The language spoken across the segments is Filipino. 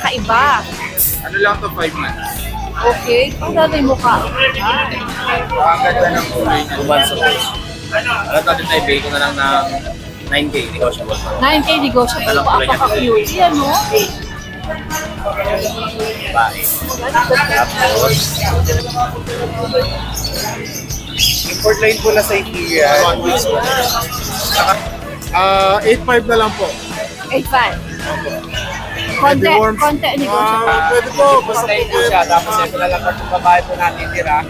kakaiba. Ano lang to, 5 months. Okay, ang ganda yung mukha. Ang ganda ng kulay niya. 2 months old. Alam natin na ibigay ko na lang ng 9K, negotiable pa. 9K negotiable Walang pa. kulay niya. Apaka-cute. Yan, no? Bae. Tapos, Import line po na sa IKEA. 1 weeks po. 8.5 na lang po. 8.5. Konti, warm. konti negotiable. Pwede po. Basta line po siya. Tapos ito na lang po babae po natin tira.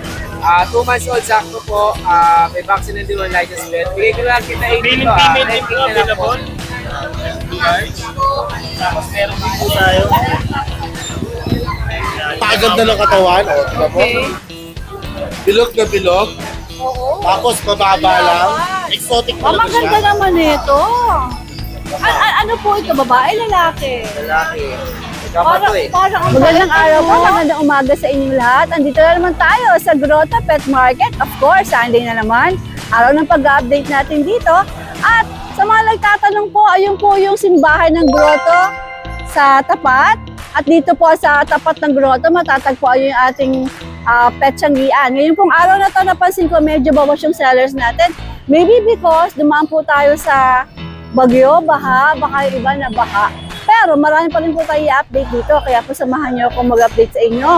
2 months old sakto po. May vaccine and one license plate. Bigay ko lang kita 8 dito. Female din po available. Tapos meron din po tayo. Paganda ng katawan. O, diba po? Okay. Bilog na bilog. Oo. Tapos mababa lang. Exotic Oh, talaga siya. maganda naman ito. Ano po ito? Babae, lalaki? Lalaki. Ikaw to eh. Parang ang Magandang araw po, magandang umaga sa inyong lahat. Andito na naman tayo sa Grotto Pet Market. Of course, Sunday na naman. Araw ng pag-update natin dito. At sa mga nagtatanong po, ayun po yung simbahan ng Grotto sa tapat. At dito po sa tapat ng Grotto, matatagpuan yung ating pet tiyanggian. Ngayon pong araw na to, napansin ko medyo bawas yung sellers natin. Maybe because dumaan po tayo sa bagyo, baha, baka yung iba na baha. Pero marami pa rin po tayo i-update dito, kaya po samahan niyo akong mag-update sa inyo.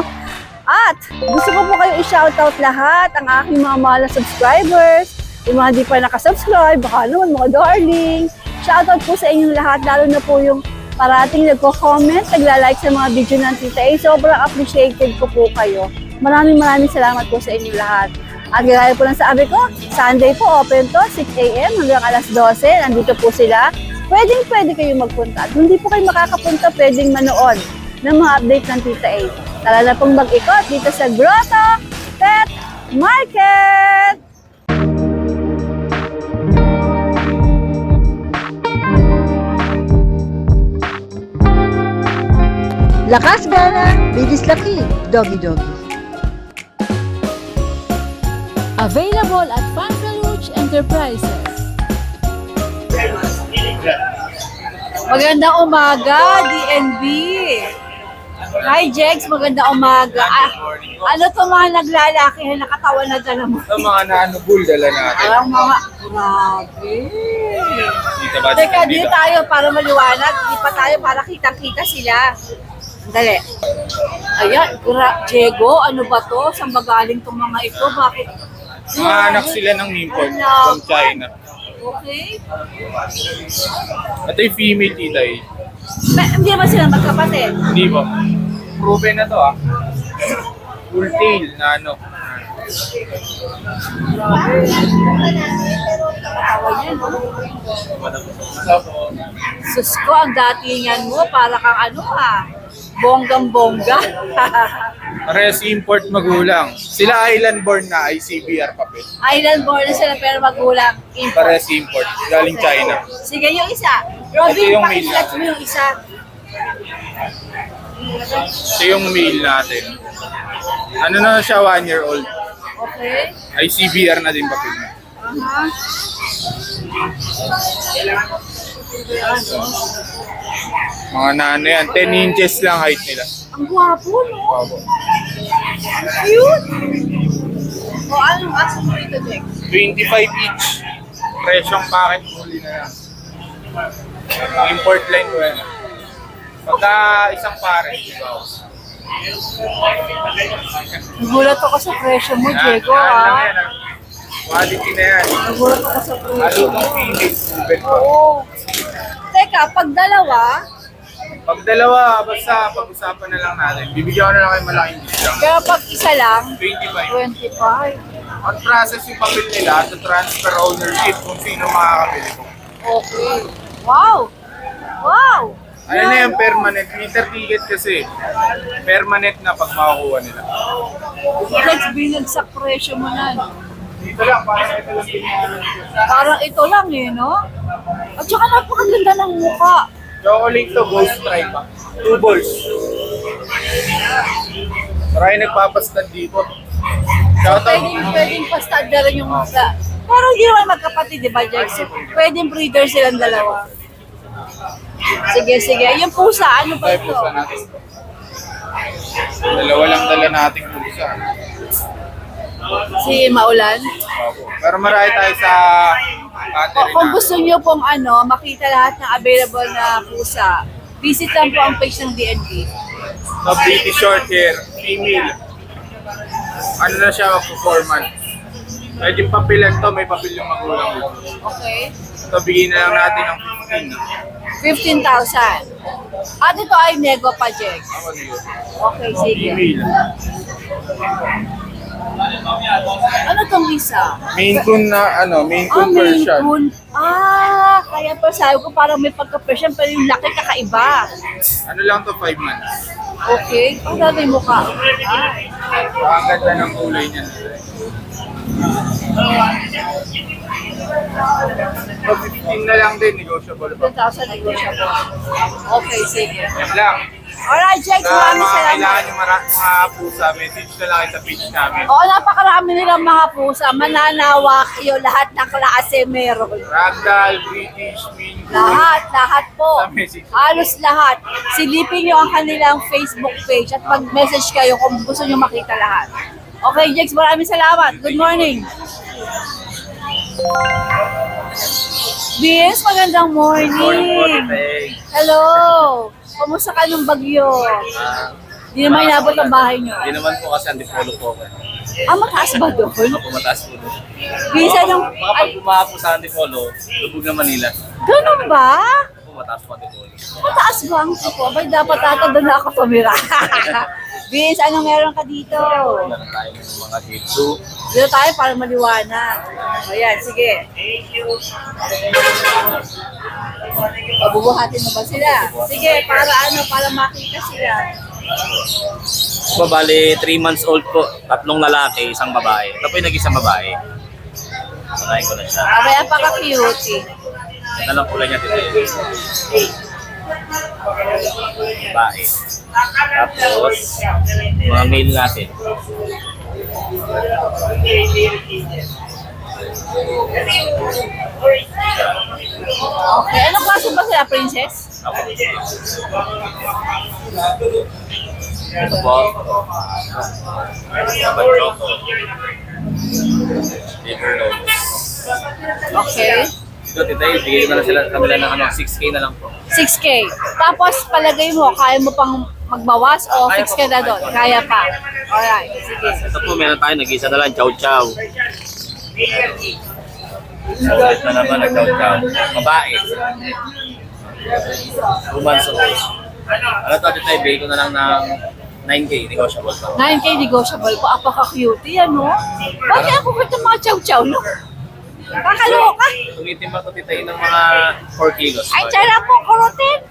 At gusto ko po kayo i-shoutout lahat, ang aking mga mahal na subscribers, yung mga di pa nakasubscribe, baka naman mga darling. Shoutout po sa inyong lahat, lalo na po yung parating nagko-comment, nagla-like sa mga video ng Tita A. Sobrang appreciated ko po kayo. Maraming salamat po sa inyong lahat. At gaya po lang sabi ko, Sunday po open to, 6 a.m. hanggang alas 12. Nandito po sila. Pwede kayong magpunta. At hindi po kayo makakapunta, pwedeng manood ng mga update ng Tita A. Tara na pong mag-ikot dito sa Grotto Pet Market! Lakas gana, bilis laki, doggy. Available at Fankaluch Enterprises. Magandang umaga, DNB. Hi, Jex. Magandang umaga. Ano to mga naglalaki na nakatawan na dala mo? Ito mga nanubul dala natin. Parang mga, grabe. Dito ba? Teka, di tayo para maliwanag. Di pa tayo para kitang-kita sila. Dali. Ayan, Diego, ano ba to? Saan ba galing tong mga ito? Bakit? Mga anak sila ng import from China. Okay. Ito yung female tita eh. Hindi ba sila magkapatid? Hindi po. Proven na to ah. Full tail na ano. Tawa niya, no? Sus ko, ang datingan mo, para kang ano bonggang-bongga. Parehas import magulang. Sila island born na ICBR papel. Island born na sila pero magulang. Import. Parehas import. Galing China. Sige, yung isa. Ito Robin, yung pakiflex mail mo yung isa. Ito yung male natin. Ano na siya, 1 year old. Okay. ICBR na din papel niya. Mga nano yan. 10 inches lang height nila. Ang gwapo, no? Wow. Cute! O, anong aso mo ito, Dex? 25 each. Presyong packet muli na yan. Import line ko yan. Pagka isang pare, wow. Nagulat ako sa presyo mo, Diego, Yan. Quality na yan. Nagulat ako sa presyo. Lalo ng female, proven pa. Oo. Teka, pag dalawa, Pag dalawa, basta pag-usapan na lang natin. Bibigyan ko na lang kayo malaking discount. pero pag isa lang, 25. 25. On process yung papel nila to transfer ownership kung sino makakabili ko. Okay. Wow! Wow! Ano na yan, permanent. Meter ticket kasi. Permanent na pag makakuha nila. Let's binagsak presyo mo na. Dito lang, parang ito lang pinag- Parang ito lang no? At saka napakaganda ng mukha. Chocolate to, ghost stripe pa. 2 balls. Marami nagpapastad dito. Shoutout. Pwedeng pastad na rin yung mukha. Pero hindi naman magkapatid, di ba, Jackson? Pwedeng breeder silang dalawa. Sige. Yung pusa, ano ba Tayo ito? po sa natin. Dalawa lang dala nating pusa. Si Maulan. Opo. Pero marami tayo sa battery Kung na. gusto niyo pong makita lahat ng available na pusa, visit lang po ang page ng DNB. So, British short hair, female. Ano na siya, mag-4 months. Pwede papilan to, may papil yung magulang. Okay? So, bigyan na lang natin ng 15,000. At ito ay nego pa, Jex. Ako dito. Okay, sige. Female. Ano tong isa? Maine Coon na, Maine Coon Maine Persian. Coon. Kaya pa sabi ko parang may pagka-Persian pero yung laki kakaiba. Ano lang to, 5 months. Okay? Ang ganda yung mukha. Ang ganda ng kulay niya. So, 15 na lang din, negotiable pa. 2,000 negotiable. Okay, sige. Yan lang. Alright, Jex, Sa maraming mga salamat. kailangan yung mga pusa, message na lang sa page namin. Oo, napakarami nilang mga pusa. Mananawa kayo, lahat ng klase meron. Ragdoll, British, Maine Coon. Lahat po. Sa message. Halos lahat. Silipin nyo ang kanilang Facebook page at mag-message kayo kung gusto nyo makita lahat. Okay, Jex, maraming salamat. Good morning. Vince, magandang morning. Hello. Kumusta ka ng bagyo? Di naman inabot ang bahay nyo. Hindi naman po kasi antipolo po ako. Mataas ba doon? Ako mataas po doon. Vince, anong... Kapag bumaha po sa antipolo, lubog na Manila. Ganun ba? Ako mataas po antipolo. Mataas ba ang tipo? Abay, dapat doon na ako tumira. Vince, anong meron ka dito? Meron tayo ng mga dito. Dito tayo para maliwanag. Ayan, sige. Bubuhatin mo ba sila? Sige, para makita sila. So, bali, 3 months old po. 3 lalaki, 1 babae. Ito po yung nag-isang babae. Manahin ko na siya. Abay, apaka-cute eh. Ito lang kulay niya dito. Babae. Tapos, mga male natin. Okay, anong klase ba sila, princess? Ako. Ito po. Banjoko. Liver nose. Okay. Ito, titay, bigay ko na lang sila kanila ng 6K na lang po. 6K. Tapos, palagay mo, kaya mo pang magbawas o Kaya fix pa ka po, na doon? Kaya pa. Alright, sige. Ito po, meron tayo, nag-isa na lang, chow chow. So, ito na naman, chow chow. Babae. 2 months old. Ano to, titay, bigay ko na lang ng 9K, negotiable pa. 9K negotiable po. Apaka-cute yan, no? Bakit ako kulit ng mga chow-chow, no? Kakaloka. Tumitim ba ito, titay, ng mga 4 kilos? Ay, tsara po, kurutin.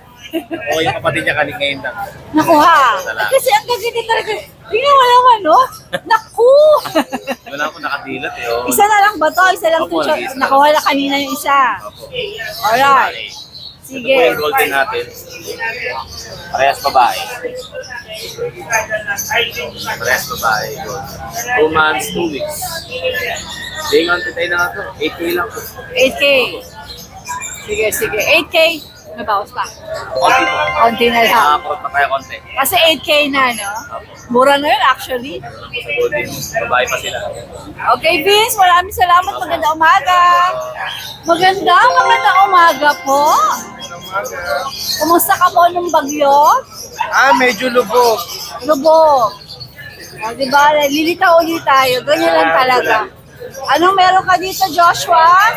O yung kapatid niya kanina ngayon lang. Nakuha. Kasi ang gagawin talaga. Tingnan mo naman, no? Naku! Wala akong nakadilat eh. Oh. Isa na lang ba to? Isa lang Opo, to. nag-isa. Nakuha na kanina yung isa. Opo. Alright. Ito po Sige. yung golden natin. Parehas babae. Parehas babae. 2 months, 2 weeks. Bingon tayo na nga to. 8K lang po. 8K. Sige. 8K. May bawas pa. Konti po. Konti na lang. Nakakurot pa tayo konti. Kasi 8K na, no? Opo. Mura na yun, actually. Sa golden, babae pa sila. Okay, Vince, maraming salamat. Magandang umaga. Magandang umaga po. Kumusta ka po nung bagyo? Medyo lubog. Lubog. O, diba? Lilitaw ulit tayo. Ganyan lang talaga. Anong meron ka dito, Joshua?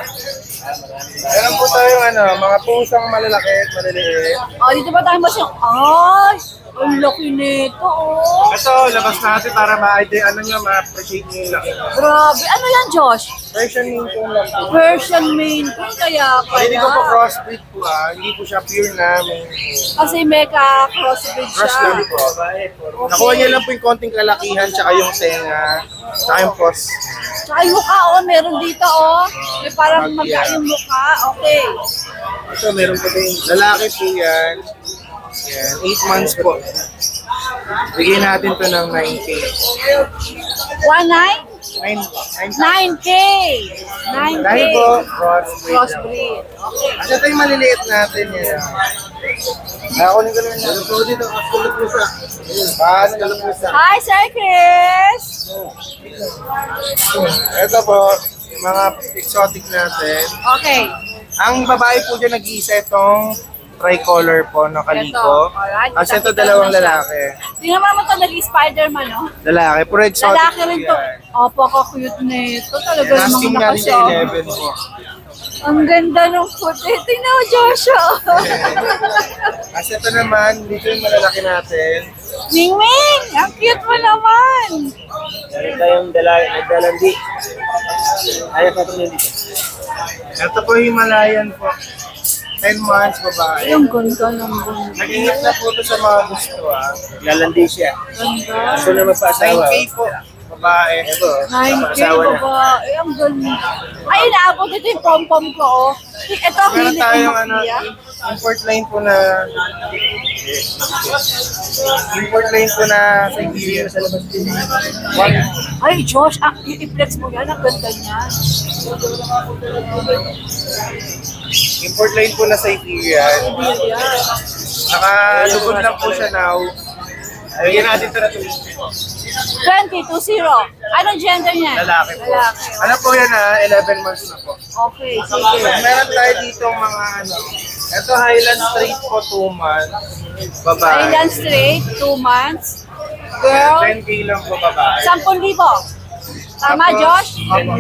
Meron po tayong mga pusang malalaki at maliliit. O, dito ba tayo mas yung... Ay! Ang laki nito, oh. Ito, labas natin para ma-appreciate nyo yung laki. Grabe. Ano yan, Josh? Version Maine Coon lang po. Persian Maine Coon, kaya Hindi ko po pala. crossbreed po Hindi po siya pure na Maine Coon. Kasi mecha crossbreed Cross siya. lang po. Nakuha niya lang po yung konting kalakihan tsaka yung tenga tsaka yung pros. Tsaka yung mukha, oh. Meron dito, oh. May parang magka yung mukha. Okay. Ito, meron po din. Lalaki po yan. Yan, 8 months po. Bigyan natin to ng 9K. 1.9? 9K! 9K! Dahil po, crossbreed. Crossbreed. Okay. At ito yung maliliit natin yan. Kunin ko naman yan. Ano po dito? Kalupusa. Kalupusa. Hi, Sir Chris! Ito po, yung mga exotic natin. Okay. Ang babae po dyan nag-iisa itong tricolor po na kaliko. Ito, alright. Kasi ito Kita-kita dalawang na siya. lalaki. Tingnan mo naman ito, naging Spider-Man, no? Lalaki, puro exotic Lalaki po rin to. yan. Opo, ka-cute na ito. Talaga namang Asking natin sa nakasya. 11 po. Ang ganda ng puti. Tingnan mo, Joshua. Kasi ito naman, dito yung malalaki natin. Mingming! Ang cute mo naman. Meron tayong nagdalandi. Ayaw pa ito dito. Ito po Himalayan po. 10 months babae. Ang ganda ng ganda. Nag-ingat na po ito sa mga gusto Lalandi siya. Ganda. Gusto na magpa-asawa. 9K po. Babae. Ito. 9K asawa na. babae. Ang ganda. Ay, inaabot ito yung pom-pom ko, oh. Ito, Meron hilig tayong ko Makia. import line po na Siberia sa labas din. Ay, Josh, i-flex mo yan. Ang ganda niyan. Import line po na Siberia. Nakalubog lang po siya now. Lagyan natin ito na 20. Anong gender niya? lalaki po. Lalaki. Ano po yan 11 months na po. Okay, sige. Meron tayo dito mga ito Highland Straight po 2 months. Babae. Island Straight, 2 months. Girl, 10K lang po babae. 10,000. Tama, Josh? Opo.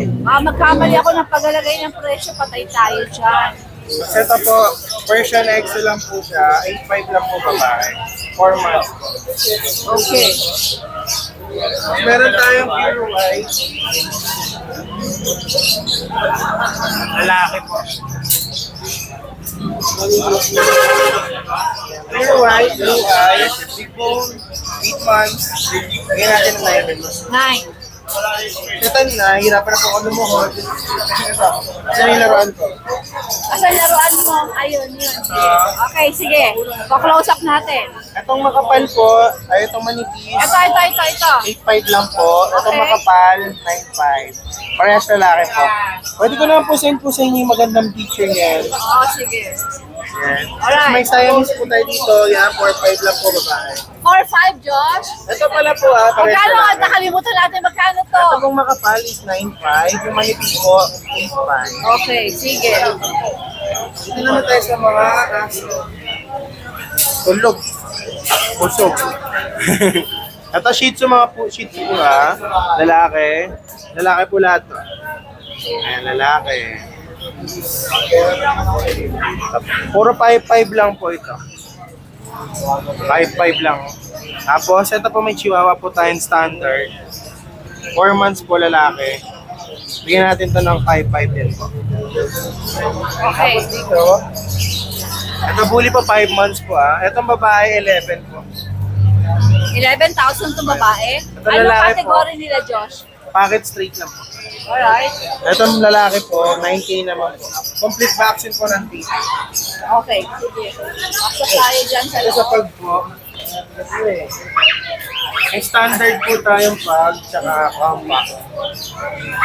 Magkamali ako ng paglalagay ng presyo, patay tayo dyan. Ito po, Persian X lang po siya. 8.5 lang po babae. 4 months po. Okay. Meron tayong pure white. Lalaki po. Pure white, blue eyes, big bone, 8 months. Bigyan natin ng 11 months. 9. Ito na, hirapan na po ako lumuhod. Ito yung laruan ko. Asan laruan mo? Ayun, yun. Okay, sige. Pa-close up natin. Itong makapal po, ay itong manipis. Ito. 8.5 lang po. Itong Okay. makapal, 9.5. Parehas lalaki po. Pwede ko naman po send po sa inyo yung magandang picture niyan. Oo, sige. Yan. Alright. May Siamese po tayo dito. Yan, 4.5 lang po babae. 4-5, Josh. Ito pala po parehas Magkano? lalaki. Nakalimutan natin. Magkano to? Ito pong makapal is 9.5. Yung manipis po, 8.5. Okay, sige. Dito naman tayo sa mga aso. Tulog. Pusog. Ito shih tzu mga po, shih tzu lalaki. Lalaki po lahat to. Ayan, lalaki. Puro 5.5 lang po ito. 5.5 lang. Tapos, ito po may chihuahua po tayong standard. 4 months po lalaki. Bigyan natin to ng 5.5 din po. Okay. Tapos dito, ito bully po 5 months po Itong babae 11 po. 11,000 to babae. Ito Anong lalaki category nila, Josh? Packet straight lang po. Alright. Itong lalaki po, 9K naman po. Complete vaccine po ng teeth. Okay, sige. Pasok tayo dyan sa Ito sa loob. pag po, may standard po tayong pag, tsaka compact.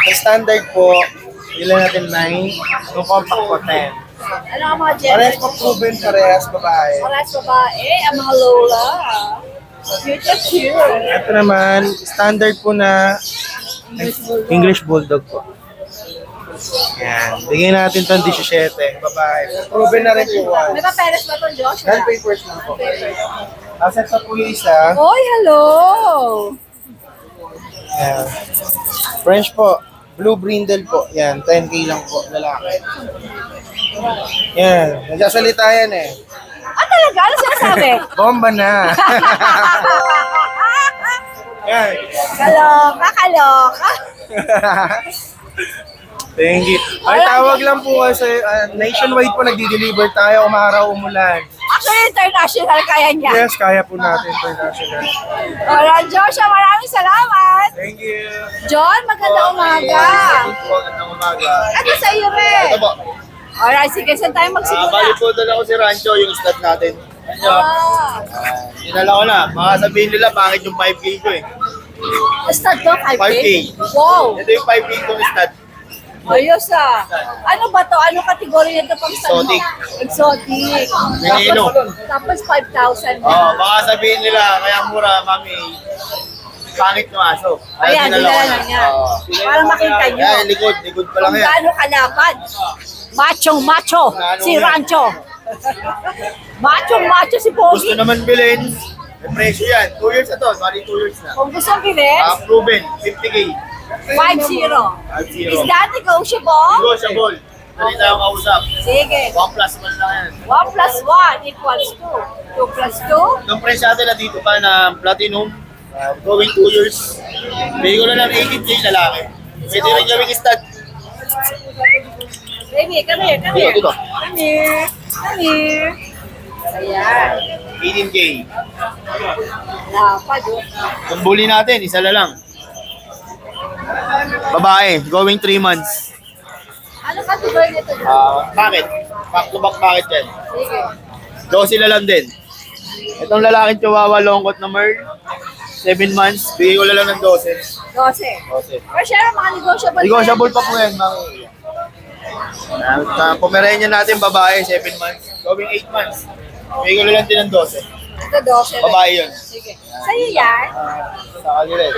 May standard po, ilan natin 9, yung compact po 10. Ano ang mga gender? Parehas po proven, parehas babae. Parehas babae, ang mga lola. Cute. Ito naman, standard po na English Bulldog po. Yan. Bigyan natin itong 17, babae. Proven na rin po. May papeles ba ito, Josh? Non-papers lang po. Tapos ito po yung isa. Oy, hello! Yan. French po. Blue brindle po. Yan, 10K lang po, lalaki. Yan, nagsasalita yan Talaga? Ano sinasabi? Bomba na. Yan. Kaloka. Thank you. Ay, tawag lang po kasi nationwide po nagdi-deliver tayo umaraw umulan. Actually, international kaya niya. Yes, kaya po natin international. Alright, Joshua, maraming salamat. Thank you. John, magandang umaga. Magandang umaga. Ito sa iyo rin. Ito po. Alright, sige, saan tayo magsimula? Bali po doon ako si Rancho, yung stud natin. Rancho, Ah, dinala ko na. Baka sabihin nila, bakit yung 5K ko eh. Stud to, 5K? 5K. Wow! Ito yung 5K kong stud. Ayos ah. Ano ba to? Ano kategory nito pang stud mo? Exotic. Exotic. Menino. Tapos 5,000 Oh, na. baka sabihin nila, kaya mura, mami. Pangit ng aso. Ayan, dinala na niya. Para makita nyo. Ayan, likod pa lang Kung yan. gaano kalaban. Macho, si Rancho. Macho si Gusto Pogi. naman bilhin, may presyo yan. 2 years na to, bali 2 years na. Kung gusto bilhin, Proven, 50K. 5-0. 5-0. Is that negotiable? Negotiable. Dali tayong kausap. Sige. 1+1 lang yan. 1 plus 1 equals 2. 2 plus 2? Yung presyo natin na dito pa na platinum, going 2 years. Bigay ko na lang 18K lalaki. Pwede rin gawing stud. Baby, come here, come here. Dito. Come here. Come here. Ayan. 18K. Lapad, oh. Yung bully natin, isa na lang. Babae, going 3 months. Ano category nito? Bakit? Back to back bakit yan? Sige. 12 na lang din. Itong lalaking chihuahua, longkot na merl. 7 months, bigay ko na lang ng 12. 12. Or share, mga negotiable. Negotiable pa po yan, mami. Pomeranian natin, babae, 7 months. Going 8 months. Bigay ko na lang din ng 12. Ito 12. Babae yun. Sige. Sa'yo yan? Sa kanila eh.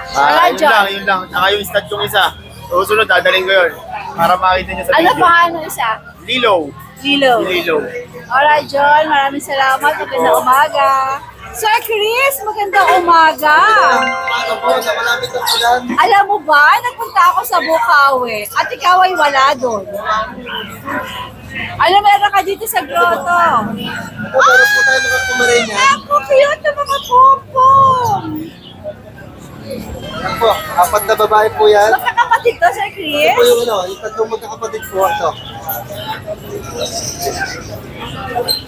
Wala dyan. Yun lang. Saka yung stud yung isa. Susunod, dadaling ko yun. Para makita niya sa Ano video. pa ano isa? Lilo. Lilo. Lilo. Alright, John. Maraming salamat. Magandang umaga. Sir Chris, magandang umaga. Alam mo ba, nagpunta ako sa Bukawi at ikaw ay wala doon. Ano meron ka dito sa grotto? Meron po tayo mga Pomeranian. Ako, cute na mga pompom. Yan po, 4 na babae po yan. Magkakapatid to, Sir Chris? Ito po yung yung tatlong magkakapatid po. Ito.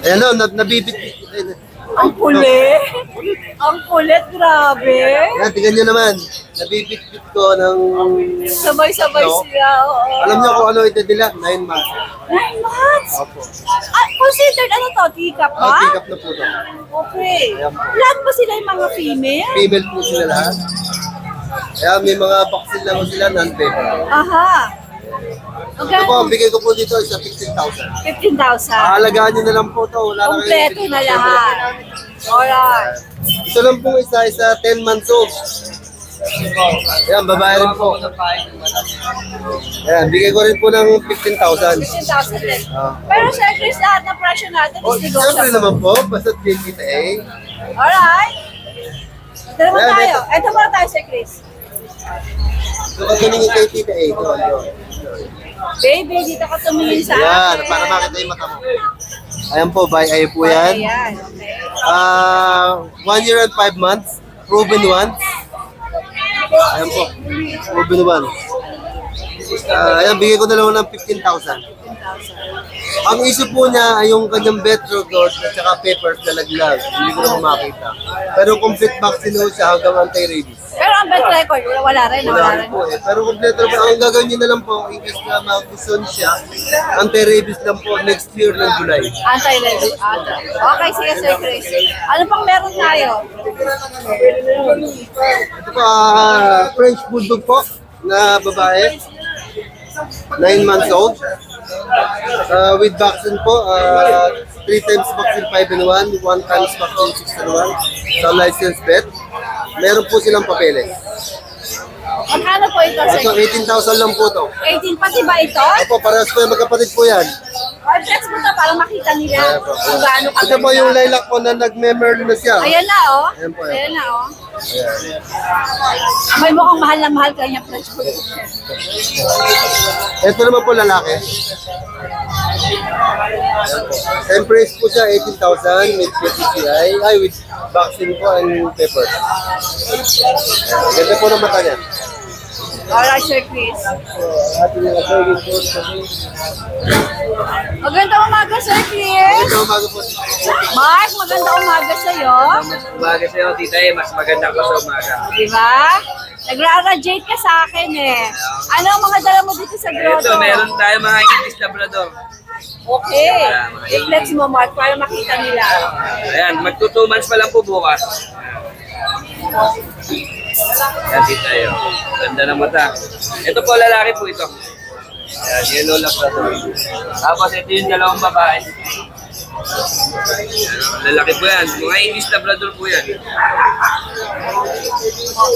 Ayan o, nabibit. Ang kulit. Ang kulit, grabe. Yan, tingnan nyo naman. Nabibit-bit ko ng... Sabay-sabay No. sila. Oo. Alam nyo kung ano ito nila? 9 months. 9 months? Opo. Considered ano to? Teacup Oh, ba? pick up na po ito. Okay. Ayan po. Lahat ba sila yung mga female? Female po sila lahat. Kaya may mga vaccine lang sila, non-paper. Aha. Ito po, Magkano? ang bigay ko po dito is 15,000. 15,000. Aalagaan nyo na lang po ito. Wala na kayong Kompleto na lahat. Alright. Ito lang pong isa 10 months old. Ayan, babae rin po. Ayan, bigay ko rin po ng 15,000. 15,000 din. Ah. Pero Sir Chris, lahat ng presyo natin Oh, is siyempre negotiable. naman po, basta kita eh. Alright. Ito naman Ayan, tayo. Ito muna tayo, Sir Chris. Ito ka ganun yung kay tita eh. Ito. Baby, dito ka tumingin sa Ayan, akin. para makita yung mata mo. Ayan po, by eye po yan. Ayan, okay. 1 year and 5 months. Proven one. Ayan po, proven one. Ayan, bigay ko na lang ng 15,000. Ang issue po niya ay yung kanyang vetro dose at saka papers na laglag. Hindi ko na makita. Pero complete vaccine ho siya hanggang anti-rabies. Pero ang best record, wala rin. Wala rin po eh. Pero kompleto po. Ang gagawin niyo na lang po, in case na mag-gusto siya, anti-rabies lang po next year ng July. Anti-rabies. Okay, sige, Sir Chris. Ano pang meron tayo? Ito po, French Bulldog po na babae. 9 months old. With vaccine po, 3 times vaccine 5 in 1, 1 times vaccine 6 in 1. Sa licensed vet. Meron po silang papeles. Magkano po ito, Sir Ito, Chris? 18,000 lang po to. 18 pati ba ito? Opo, parehas po yung magkapatid po yan. Flex mo to para makita nila Ayan po. kung gaano ka. Ito po yung lilac po na nag-memerl na siya. Ayan na, oh. Ayan po, Ayan na, oh. Ayan. May mukhang mahal na mahal ka niya, French food. Ito naman po lalaki. Same price po siya, 18,000 with PCI, ay with vaccine po and paper. Ganda po ng mata niya. Alright, Sir Chris. Ating mga service po. Magandang umaga, Sir Chris. Ito umaga po. Mark, magandang umaga sa'yo. Umaga sa'yo, tita eh. Mas maganda ka sa umaga. Di ba? Nagra-radiate ka sa akin eh. Ano ang mga dala mo dito sa grotto? Ito, meron tayo mga English Labrador. Okay. I-flex mo, Mark, para makita nila. Ayan, magto 2 months pa lang po bukas. Yan, tita yun. Ganda ng mata. Ito po, lalaki po ito. Yan, yellow Labrador. Tapos ito yung dalawang babae. Yan, lalaki po yan. Mga English Labrador po yan.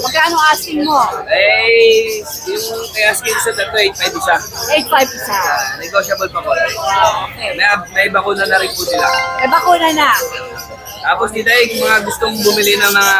Magkano asking mo? Eh, yung kaya skin sa tato, 8.5 isa. 8.5 isa. Negotiable pa po. Okay. May bakuna na rin po sila. May bakuna na. Tapos dito yung mga gustong bumili ng mga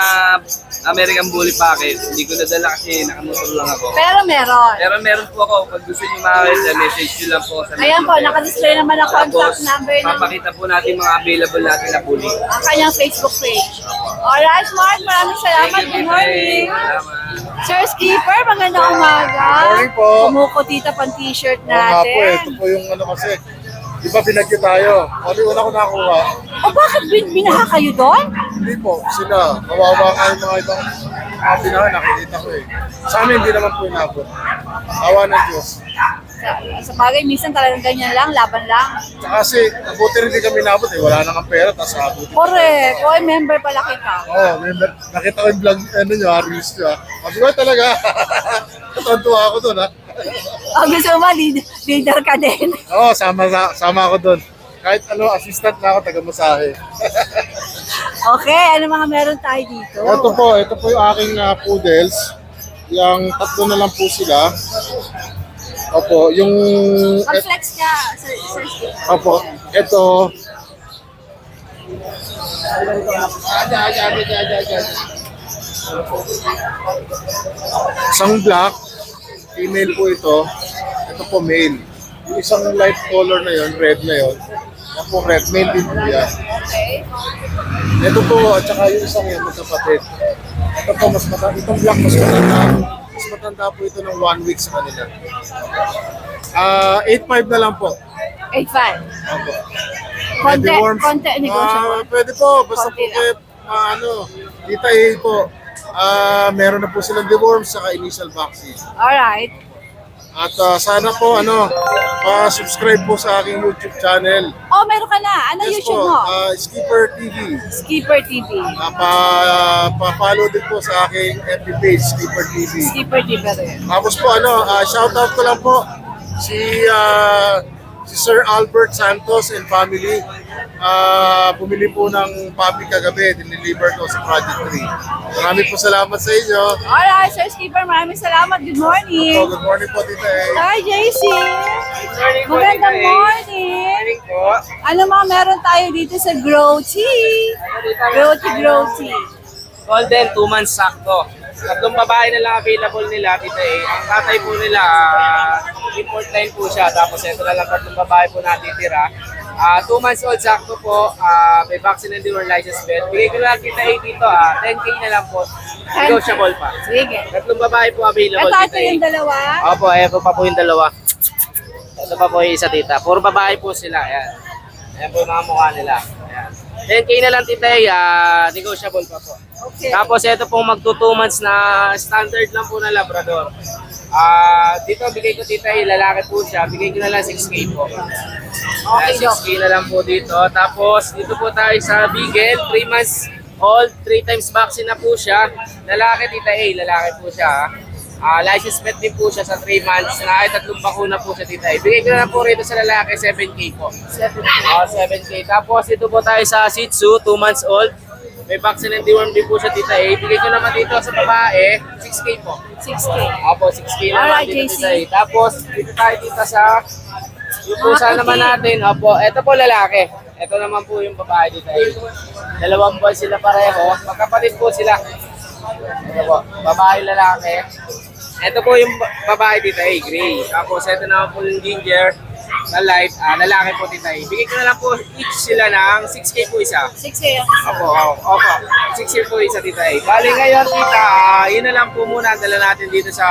American Bully Packet. Hindi ko nadala kasi nakamotor lang ako. Pero meron. Pero meron po ako. Pag gusto nyo makakita, message nyo lang po sa Ayan po, Messenger. nakadisplay naman ang contact Tapos, number ng papakita po natin mga available natin na bully. ang kanyang Facebook page. Alright, Mark, maraming salamat. Good morning. Salamat. Sir Skipper, magandang umaga. Morning po. Kumukutita pang t-shirt Oo nga po, ito natin. po yung ano kasi, di ba binagyo tayo? Kasi una ko nakakuha. O bakit binaha kayo doon? Hindi po, sila. Kawawa nga yung mga ibang mga binahan, nakikita ko eh. Sa amin, hindi naman po inabot. Awa ng Diyos. Sa bagay, minsan talagang ganyan lang, laban lang. Tsaka kasi, nabuti rin di kami inabot eh. Wala nang pera, tapos abutin. Correct. Oy, member pala kita. Oo, member. Nakita ko yung vlog, ano nyo, reviews nyo ha. Sabi ko talaga. Natantuwa ako doon ha. Ang gusto mo, leader ka din. Oo, sama ako doon. Kahit ano, assistant na ako, taga-masahe. Okay, ano mga meron tayo dito? Ito po yung aking poodles. Yung tatlo na lang po sila. Opo, yung... Mag-flex ka, Sir Skipper. Opo, ito. Isang black, female po ito. Ito po male. Yung isang light color na yon, red na yon. Yan po red, male din po yan. Okay. Ito po, at saka yung isang yan, magkapatid. Ito po, mas matanda. Itong black, mas matanda. Mas matanda po ito ng 1 week sa kanila. 8.5 na lang po. 8.5. Opo. Konti, Deworms. konti, negotiable. Pwede po, basta po Konti kayo, Tita A po, meron na po silang deworms saka initial vaccine. Alright. At sana po, subscribe po sa aking YouTube channel. Oh, meron ka na. Ano Yes YouTube po, mo? Skipper TV. Skipper TV. Pa-follow din po sa aking FB page, Skipper TV. Skipper TV rin. Tapos po, shoutout ko lang po si Sir Albert Santos and family. Bumili po ng puppy kagabi, diniliver ko sa Project 3. Maraming po salamat sa inyo. Alright, Sir Skipper, maraming salamat. Good morning. Good morning po, Tita A. Hi, JC. Morning po, Magandang Tita A. morning. Morning po. Ano mga meron tayo dito sa Growty? Growty. Golden, 2 months sakto. Tatlong babae na lang available nila, Tita A. Ang tatay po nila, import line po siya. Tapos ito na lang tatlong babae po natitira. 2 months old sakto po. May vaccine and deworm license bed. Bigay ko lang Tita A dito. 10K na lang po. Negotiable pa. Sige. Tatlong babae po available, Ito Tita A. yung dalawa. Opo, ito pa po yung dalawa. Ito pa po yung isa, Tita. Puro babae po sila. Ayan. Ayan po yung mga mukha nila. Ayan. 10K na lang, Tita A. Negotiable pa po. Okay. Tapos ito pong magto 2 months na standard lang po na Labrador. Dito bigay ko Tita A, lalaki po siya. Bigay ko na lang 6K po. Okay, Doc. 6K na lang po dito. Tapos dito po tayo sa Beagle, 3 months old, 3 times vaccine na po siya. Lalaki Tita A, lalaki po siya. License plate din po siya sa 3 months na ay 3 bakuna po siya Tita A. Bigay ko na lang po rito sa lalaki, 7K po. 7K. Tapos dito po tayo sa Shih Tzu, 2 months old. May vaccine and deworm din po siya Tita A. Bigay ko naman dito sa babae, 6K po. 6K. Opo, 6K naman Alright, dito JC. Tita A. Tapos dito tayo dito sa yung pusa naman natin. Opo, ito po lalaki. Ito naman po yung babae Tita A. Dalawang buwan sila pareho. Magkapatid po sila. Ito po, babae lalaki. Ito po yung babae Tita A, gray. Tapos ito naman po yung ginger na light, lalaki po Tita A. Bigay ko na lang po each sila ng 6K po isa. 6K ang isa. Opo. 6K po isa Tita A. Bali ngayon Tita, yun na lang po muna ang dala natin dito sa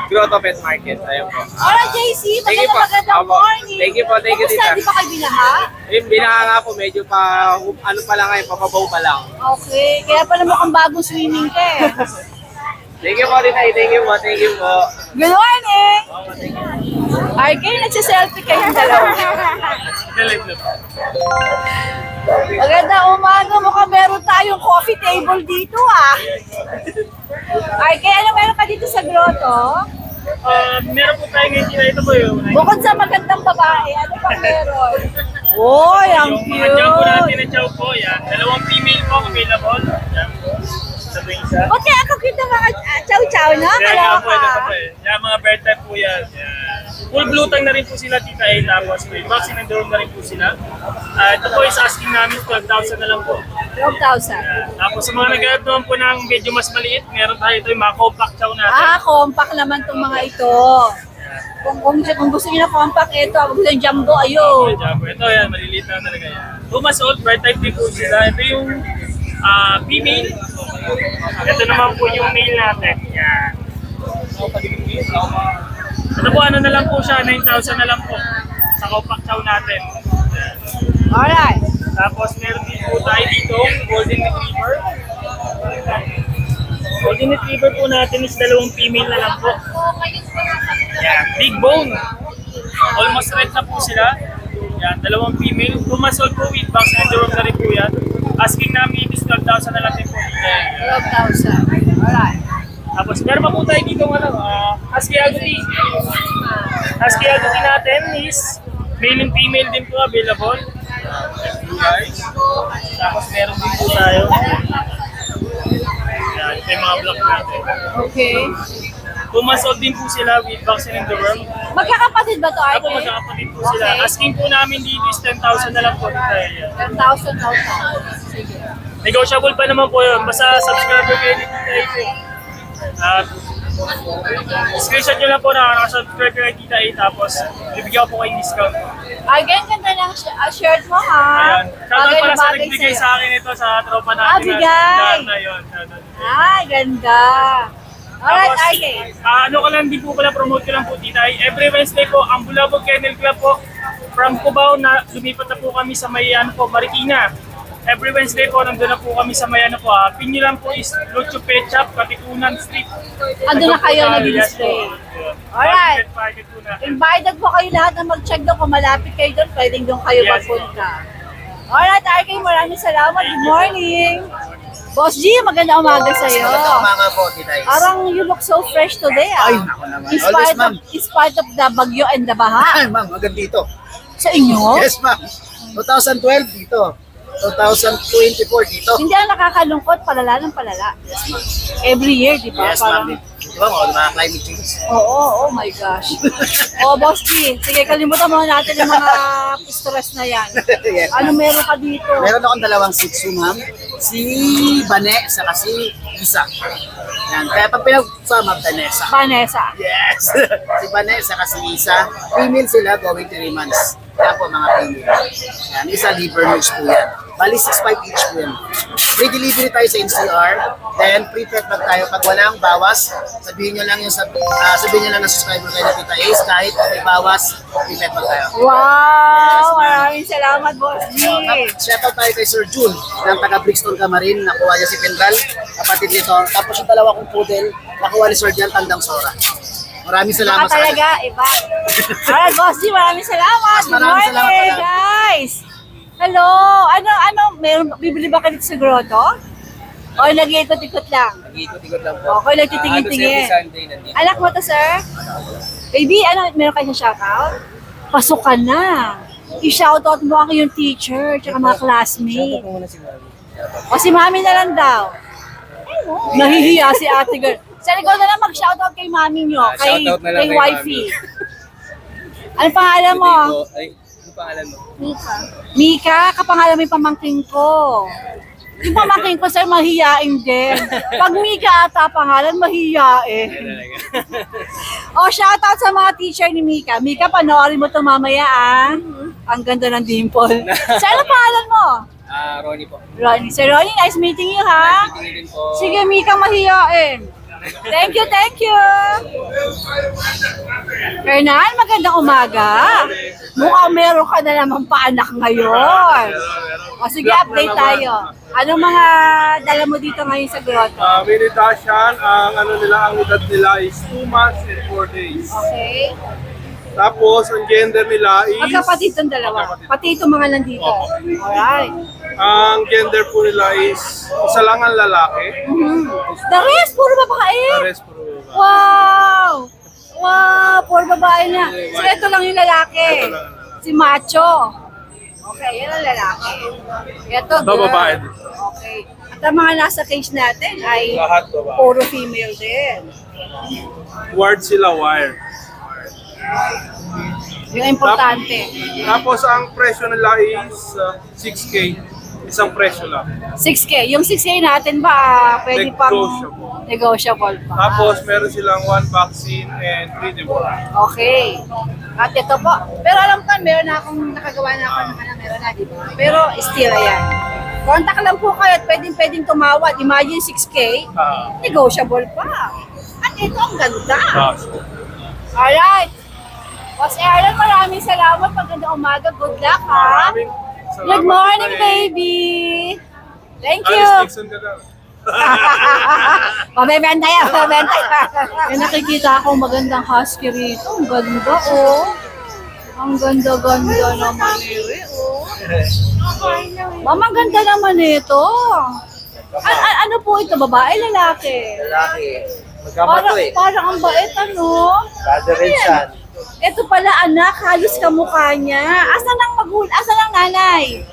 Grotto Pet Market. Ayun po. Alright, JC. Thank you po. Magandang Opo. morning. Thank you po, thank you, Kamusta? Tita. Di ba kayo binaha? Yung binaha nga po, medyo pa, ano pa lang ngayon, papabaw pa lang. Okay. Kaya pala mukhang bagong swimming ka eh. Thank you po Tita A, thank you po, thank you po. Good morning! Okay, nagsiselfie kayong dalawa. Maganda umaga, mukhang meron tayong coffee table dito ah. Ay, kaya ano meron ka dito sa grotto? Meron po tayo ngayon dito. Ito po yung Bukod sa magandang babae, ano pang meron? Oy, ang mga chow po natin cute! na chow po. Yan. 2 female po available. Yan. Sabi isa. Ba't kaya ako cute ng mga chow-chow na? Kaya nga po, ito Kaloka. po eh. Yan, mga bird type po yan. Yan. Full blue tang na rin po sila, tita eh. Tapos may vaccine and drone na rin po sila. Ito po is asking namin 12,000 na lang po. 12,000. Yan. Tapos sa mga nag-add naman po ng medyo mas maliit, meron tayo ito yung mga compact chow natin. Ah, compact naman tong mga ito. Kung gusto niyo na compact, ito. Kung gusto niyo jumbo, ayun. Ito yan, maliliit na talaga yan. 2 months old, bird type din po sila. Ito yung female. Ito naman po yung male natin. Yan. Ito po, ano na lang po siya, 9,000 na lang po sa compact chow natin. Alright. Tapos meron din po tayo dito, golden retriever. Golden retriever po natin is 2 female na lang po. Yan, big bone. Almost red na po sila. Yan, 2 female. 2 months old po with vaccine and drone na rin po yan. Asking namin is 12,000 na lang din po. 12,000. Alright. Tapos meron pa po tayo dito husky agouti. Husky agouti natin is male and female din po available. Guys. Tapos meron din po tayo. Yan, ito yung mga block natin. Okay. 2 months old din po sila with vaccine in the worm. Magkakapatid ba to, Arte? Ako magkakapatid po sila. Okay. Asking po namin dito is 10,000 na lang po. 10,000. Sige. Negotiable pa naman po yun. Basta subscriber kayo dito tayo. At screenshot nyo lang po na nakasubscribe kayo dito ay tapos bibigyan ko po kayong discount. Again, ganda ng shirt mo ha. Ayan. Shoutout pala sa bagay nagbigay sa'yo. sa akin ito sa tropa natin. bigay! Na yun. Ay, ganda. Alright, Tapos, Arte. ano ko lang, di po pala promote ko lang po tita. Every Wednesday po, ang Bulabog Kennel Club po, from Cubao na lumipat na po kami sa may Marikina. Every Wednesday po, nandun na po kami sa may pin nyo lang po is Lucho Pet Shop, Katipunan Street. Andun na kayo Yes nag-display. po. Alright. Target po natin. Invited po kayo lahat na mag-check doon. Kung malapit kayo doon, pwedeng doon kayo Yes, magpunta. Alright, Arte, maraming salamat. Good morning. Boss G, maganda umaga sa'yo. Mga po, tita Is. Parang you look so fresh today ah. Ay, naku naman. In Always, spite, ma'am. in spite of the bagyo and the baha. Ma'am, maganda dito. Sa inyo? Yes, ma'am. 2012 dito. 2024 dito. Hindi ang nakakalungkot, palala ng palala. Every year, di ba? Yes, ma'am. Di ba, mga climate change. Oo, oh my gosh. Oh, Boss G, sige, kalimutan muna natin yung mga stress na yan. Yes, Ano meron ka dito? Meron akong 2 Shih Tzu, ma'am. Si Bane, saka si Isa. Yan. Kaya pag pinagsama, Vanessa. Vanessa. Yes! Si Bane, saka si Isa. Female sila, going 3 months. Kaya po mga female. Yan. Isa, liver nose po yan. Bali, 6.5 each po yan. Free delivery tayo sa NCR. Then, pre-pet bag tayo. Pag walang bawas, sabihin nyo lang yung sabihin nyo lang na subscriber kayo na Tita Ace. Kahit may bawas, pre-pet bag tayo. Wow! Maraming salamat, Boss G. Shoutout tayo kay Sir June ng taga Brixton Camarin. Nakuha niya si Pendral, kapatid nito. Tapos yung 2 kong poodle, nakuha ni Sir Jan Tandang Sora. Maraming salamat Baka talaga, iba. Alright, Boss G, maraming salamat. Good Maraming salamat morning, pala. guys. Hello! Meron, bibili ba ka dito sa grotto? O nag-iikot-ikot lang? Nag-iikot-ikot lang po. Okay, nagtitingin-tingin. Anak mo to, sir? Baby, meron kayo sa shoutout? Pasok ka na. I-shoutout mo ang iyong teacher, tsaka mga classmate. O si mami na lang daw. Nahihiya si ate girl. Sa ikaw na lang mag-shoutout kay mami nyo, kay wifey. Ano pangalan mo? Ano pangalan mo? Mika, kapangalan mo yung pamangking ko. Yung pamangking ko, sir, mahiyain din. Pag Mika ata pangalan, mahiyain. O, shoutout sa mga teacher ni Mika. Mika, panoorin mo ito mamaya, ah. Ang ganda ng dimple. Sir, ano pangalan mo? Ronnie po. Ronnie. Sir Ronnie, nice meeting you, ha? Tingin din po. Sige, Mika, mahiyain. Thank you, thank you. Hernan, magandang umaga. Mukhang meron ka na naman paanak ngayon. O sige, update tayo. Anong mga dala mo dito ngayon sa grotto? Mini Dashan, ang edad nila is 2 months and 4 days. Okay. Tapos, ang gender nila is... Magkapatid itong dalawa. Magkapatid. Pati itong mga nandito. Alright. Ang gender po nila is isa lang ang lalaki. The rest, puro babae. The rest puro babae. Wow! Wow! Puro babae na. So, ito lang yung lalaki. Ito lang ang lalaki. Si Macho. Okay, yan ang lalaki. Ito, Ito, girl. babae. Okay. At ang mga nasa cage natin ay Lahat babae. puro female din. Ward sila, wire. Yung importante. Tapos, ang presyo nila is 6K. Isang presyo lang. 6K. Yung 6K natin ba, pwede pang Negotiable. negotiable pa? Tapos, meron silang 1 vaccine and 3 deworm. Okay. At ito po. Pero alam ko, meron na akong nakagawa na ako naman na meron na, di ba? Pero still, ayan. Contact lang po kayo at pwedeng tumawad. Imagine 6K, negotiable pa. At ito, ang ganda. Alright. Boss Aaron, maraming salamat. Magandang umaga. Good luck, ha? Maraming salamat. Good morning, Tay. baby. Thank you. Alice Nixon ka daw. Pabebenta yan, pabebenta yan. May nakikita akong magandang husky rito. Ang ganda, oh. Ang ganda-ganda naman nire, oh. Mama, ang ganda naman ito. Ano po ito? Babae, lalaki? Lalaki. Parang ang bait, ano? Kaderensan. Ito pala, anak. Halos kamukha niya. Asan ang magulang? Asan ang nanay?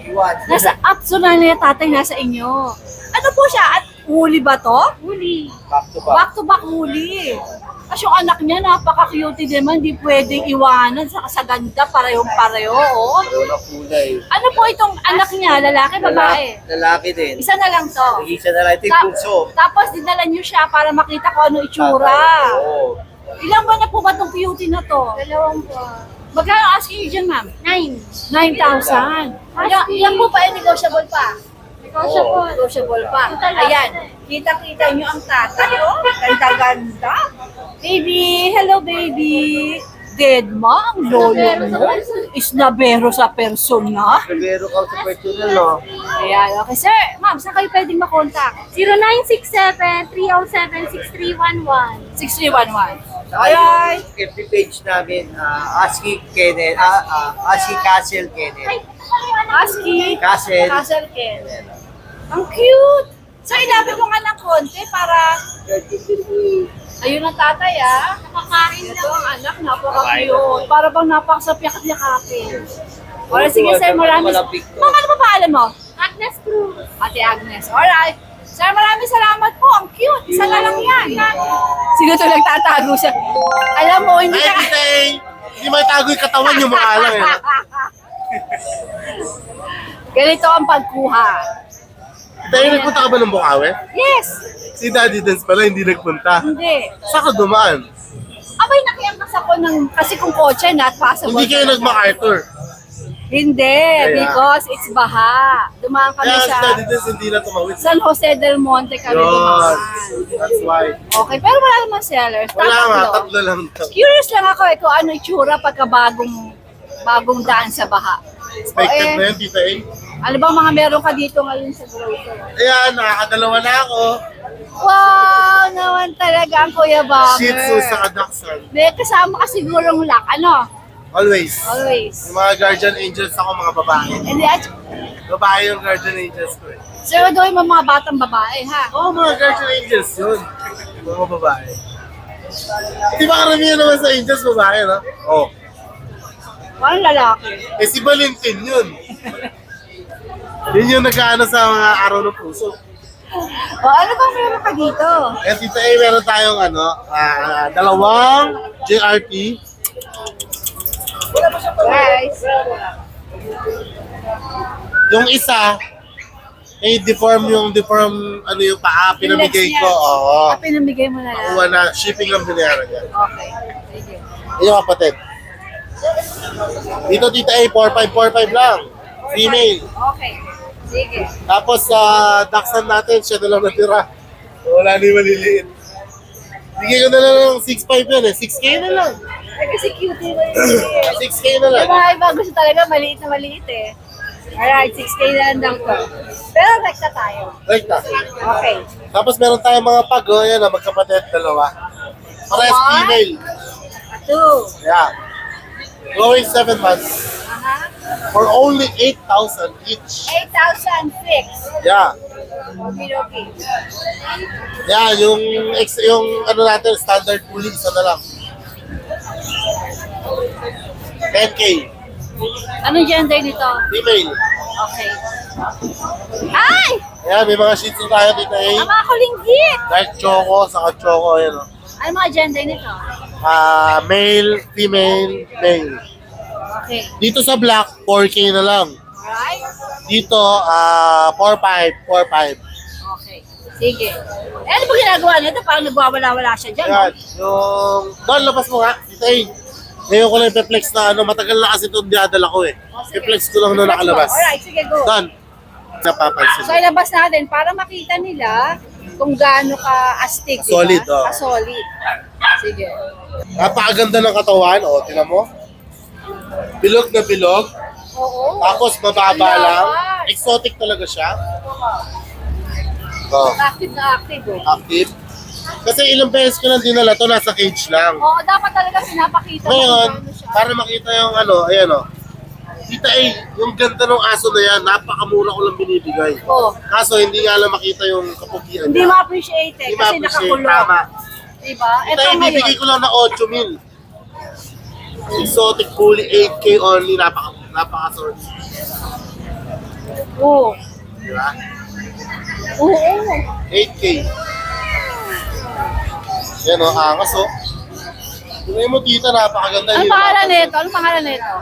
Iwan. Nasa apso nanay at tatay nasa inyo. Ano po siya? At huli ba to? Huli. Back to back. Back to back huli. Kasi yung anak niya, napaka-cute naman, di pwedeng iwanan sa ganda, parehong-pareho, oh. Wala kulay. Ano po itong anak niya, lalaki, babae? Lalaki din. Isa na lang to. Isa na lang ito yung bunso. Tapos dinala niyo siya para makita ko ano itsura. Oo. Ilang ba na po ba itong cutie na to? 2 buwan. Magkano asking niyo dyan, ma'am? 9,000. Ilan po pa, negotiable pa? Negotiable pa. Ayan, kita-kita niyo ang tatay, oh. Ganda-ganda. Baby, hello baby. Dedma, ang lolo mo. Isnabero sa persona. Pero ka sa personal, no? Ayan, okay. Sir, ma'am, saan kayo pwedeng makontak? 0967-307-6311. 6311. Saka Alright. yung FB page namin, ASCII Kenneth, ASCII Castle Kenneth. Husky. Castle. Castle Ken. Ang cute. So, ilapit mo nga ng konti para... Ayun ang tatay, ah. Nakakain ito ang anak, napaka-cute. Para bang napakasapyak-yakapin. Alright, sige sir, maraming... Ma'am, ano pa paalam mo? Agnes Cruz. Ate Agnes. Alright. Sir, maraming salamat po. Ang cute. Isa na lang yan. Sino ito nagtatago siya? Alam mo, hindi Ay, na... Tay! Hindi may tago yung katawan yung mga alam eh. Ganito ang pagkuha. Tay, nagpunta ka ba ng Bukawi? Yes! Si Daddy Dance pala hindi nagpunta. Hindi. Saan ka dumaan? Abay, nakiangkas ako ng... Kasi kung kotse, not possible. Hindi kayo nag-MacArthur. Hindi, because it's baha. Dumaan kami Kaya si sa Daddy Dance hindi na tumawid. San Jose del Monte kami Yun. dumaan. That's why. Okay, pero wala naman sellers. Wala nga, Tatatlo. tatlo lang to. Curious lang ako kung ano itsura pagka bagong daan sa baha. Expected na yun, Tita A. Ano bang mga meron ka dito ngayon sa grocery? Ayan, nakakadalawa na ako. Wow, naman talaga ang Kuya Bomber. Shih Tzu sa Dachshund. May kasama ka sigurong lock. Ano? Always. Always. Yung mga guardian angels ako, mga babae. Hindi, Babae yung guardian angels ko eh. sir, doon yung mga batang babae, ha? Oo, mga guardian angels yun. Mga babae. Di ba karamihan naman sa angels babae, no? Oo. Parang lalaki. Eh si Valentin yun. Yun yung nag-ano sa mga araw ng puso. O, ano bang meron ka dito? Eh, Tita A, meron tayong dalawang JRT. Guys. Yung isa, deform yung paa, pinamigay ko. Oo. Pinamigay mo na lang. Kuha na, shipping lang binayaran niya. Okay. Sige. Yung kapatid. Dito, Tita A, 4545 lang. Female. Okay. Sige. Tapos sa Dachshund natin, siya na lang natira. Wala na yung maliliit. Bigay ko na lang ng 6.5 yan eh. 6K na lang. Ay, kasi cutie na yun. 6K na lang. Yung mga iba gusto talaga maliit na maliit eh. Alright, 6K na lang daw to. Pero rekta tayo. Right na. Okay. Tapos meron tayong mga pag, yan na magkapatid, dalawa. Parehas One. female. 2. Yeah. Going 7 months. For only 8,000 each. 8,000 fixed. Yeah. Okay. Yeah, yung ano natin, standard pulley, isa na lang. 10K. Anong gender nito? Female. Okay. Ay! Ayan, may mga shih tzu tayo dito eh. Ang mga kulinggit! Dark choco, saka choco, ayan o. Ano mga gender nito? Male, female, male. Okay. Dito sa black, 4K na lang. Alright? Dito, 4-5. Okay. Sige. Eh, ano ba ginagawa nito? Parang nagwawala-wala siya dyan. Ayan, yung... Don, labas mo nga. Dito eh. Ngayon ko lang i-flex na ano, matagal na kasi itong dinadala ko eh. I-flex ko lang nung nakalabas. Alright, sige, go. Don, napapansin. So, ilabas natin para makita nila kung gaano ka-astig, diba? Solid, oh. Solid. Sige. Napakaganda ng katawan, o, tingnan mo. Bilog na bilog. Oo. Tapos mababa lang. Exotic talaga siya. Oh, Active na active, oh. active. Kasi ilang beses ko lang dinala to, nasa cage lang. Oo, dapat talaga pinapakita mo Ngayon, kung gaano siya. para makita yung ano, ayan o. Tita A, yung ganda ng aso na yan, napakamura ko lang binibigay. Oo. Kaso hindi nga lang makita yung kapugian Hindi niya. ma-appreciate eh, Hindi kasi ma-appreciate, nakakulong. tama. Diba? Tita Ito A, bibigay ngayon. ko lang na 8,000. Exotic bully, 8K only, napaka-sort. Oo. Diba? Oo. 8K. Yan o, angas o. Tingnan mo tita, napakaganda. Ano pangalan nito? Ano pangalan nito?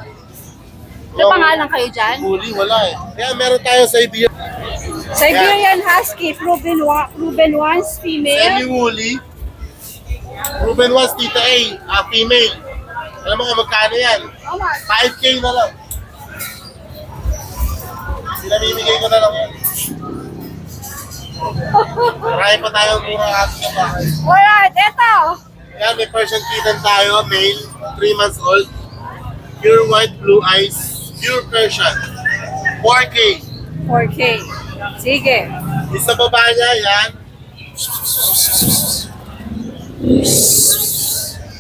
May pangalan kayo dyan? Bully, wala eh. Kaya meron tayo sa Ibia. Siberian Husky, proven once, female. Semi-woolly. Ruben was tita A, female. Alam mo kung magkano yan? 5K na lang. Sinamimigay ko na lang yan. Marami pa tayong murang aso sa bahay. Alright, eto. Yan, may Persian kitten tayo, male, 3 months old. Pure white, blue eyes, pure Persian. 4K. 4K. Sige. Isa baba niya, yan.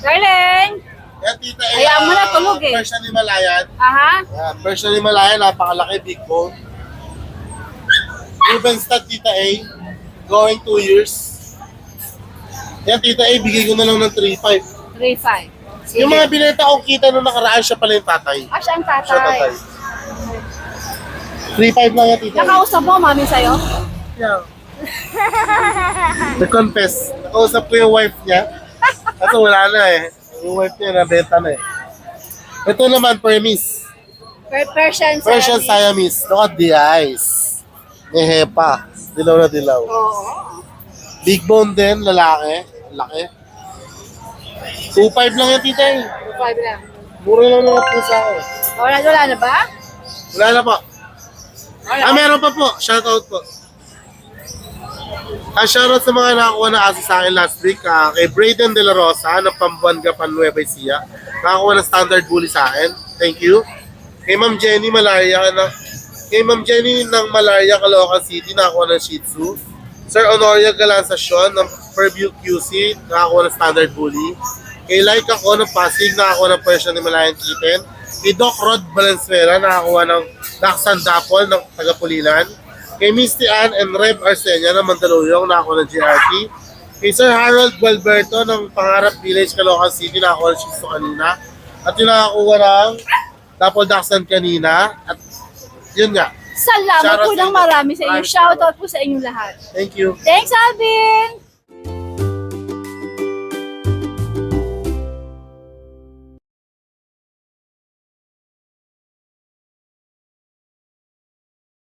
Darling. Yan, tita A. Hayaan mo na, tulog eh. Persian Himalayan. Aha. Yan, Persian Himalayan, napakalaki, big bone. Ruben stud, tita A. Going 2 years. Yan, tita A, bigay ko na lang ng 3.5. 3.5. Sige. Yung mga binenta kong kita nung nakaraan, siya pala yung tatay. Ah, siya ang Siya tatay. tatay. 3.5 lang yan, tita A. Nakausap mo, mami, sa'yo? Yeah. Nag-confess. Nakausap ko yung wife niya. Kasi wala na eh. Yung wife niya nabenta na eh. Ito naman, Permis. Persian Persian Siamese. Siamese. Look at the eyes. May hepa. Dilaw na dilaw. Oo. Big bone din, lalaki. Laki. 2.5 lang yan, tita eh. 5 lang. Mura lang naman po sa akin. Wala na ba? Wala na po. Meron pa po. Shoutout po. Shoutout sa mga nakakuha na aso sa akin last week. Kay Brayden De La Rosa ng Pambuanga, Nueva Ecija. Nakakuha ng standard bully sa akin. Thank you. Kay Ma'am Jenny ng Malaria, Caloocan City, nakakuha ng Shih Tzu. Sir Honorio Galansacion ng Fairview QC, nakakuha ng standard bully. Kay Laika ko ng Pasig, nakakuha ng Persian Himalayan Kitten. Kay Doc Rod Valenzuela, nakakuha ng Dachshund Dapple ng Tagapulilan. Kay Misty Ann and Reb Arsenia ng Mandaluyong, nakakuha ng GRT. Kay Sir Harold Gualberto ng Pangarap Village, Caloocan City, nakakuha ng Shih Tzu kanina. At yung nakakuha ng Dapple Dachshund kanina. At yun nga. Salamat Shoutout po sa ng inyo. marami sa inyo. Maraming Shoutout po sa inyong lahat. Thank you. Thanks, Alvin!